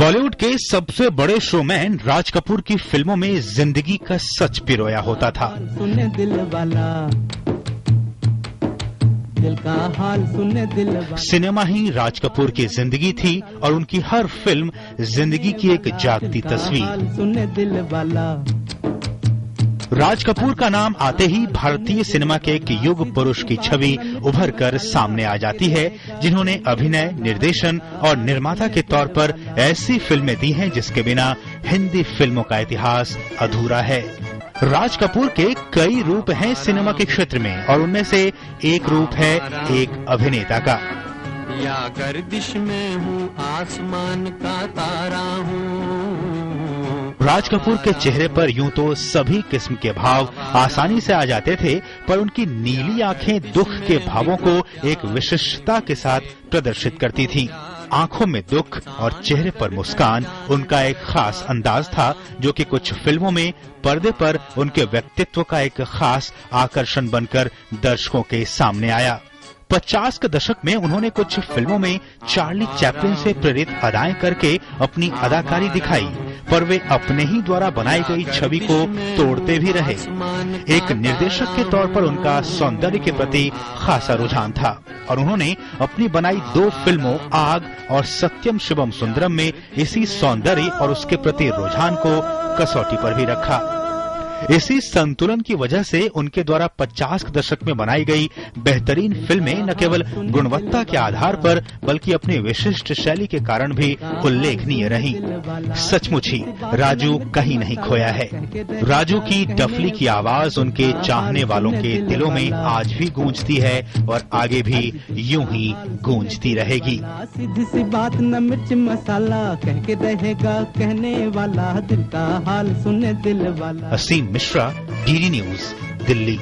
बॉलीवुड के सबसे बड़े शोमैन राज कपूर की फिल्मों में जिंदगी का सच पिरोया होता था। सुने दिल वाला, दिल का हाल सुने दिल वाला। सिनेमा ही राज कपूर की जिंदगी थी और उनकी हर फिल्म जिंदगी की एक जागती तस्वीर। सुने दिल वाला। राज कपूर का नाम आते ही भारतीय सिनेमा के एक युग पुरुष की छवि उभर कर सामने आ जाती है, जिन्होंने अभिनय, निर्देशन और निर्माता के तौर पर ऐसी फिल्में दी हैं जिसके बिना हिंदी फिल्मों का इतिहास अधूरा है। राज कपूर के कई रूप हैं सिनेमा के क्षेत्र में और उनमें से एक रूप है एक अभिनेता का। या गर्दिश में हूँ, आसमान का तारा हूँ। राज कपूर के चेहरे पर यूं तो सभी किस्म के भाव आसानी से आ जाते थे, पर उनकी नीली आंखें दुख के भावों को एक विशिष्टता के साथ प्रदर्शित करती थीं। आंखों में दुख और चेहरे पर मुस्कान उनका एक खास अंदाज था, जो कि कुछ फिल्मों में पर्दे पर उनके व्यक्तित्व का एक खास आकर्षण बनकर दर्शकों के सामने आया। 50 के दशक में उन्होंने कुछ फिल्मों में चार्ली चैपलिन से प्रेरित अदाएं करके अपनी अदाकारी दिखाई, पर वे अपने ही द्वारा बनाई गई छवि को तोड़ते भी रहे। एक निर्देशक के तौर पर उनका सौंदर्य के प्रति खासा रुझान था और उन्होंने अपनी बनाई 2 फिल्मों आग और सत्यम शिवम सुंदरम में इसी सौंदर्य और उसके प्रति रुझान को कसौटी पर भी रखा। इसी संतुलन की वजह से उनके द्वारा 50 के दशक में बनाई गई बेहतरीन फिल्में न केवल गुणवत्ता के आधार पर बल्कि अपनी विशिष्ट शैली के कारण भी उल्लेखनीय रहीं। सचमुच ही राजू कहीं नहीं खोया है। राजू की डफली की आवाज उनके चाहने वालों के दिलों में आज भी गूंजती है और आगे भी यूं ही गूंजती रहेगी। सीधी सी बात न मिर्च मसाला, कह के रहेगा कहने वाला, दिल का हाल सुने दिल वाला। असीम मिश्रा, डीडी न्यूज, दिल्ली।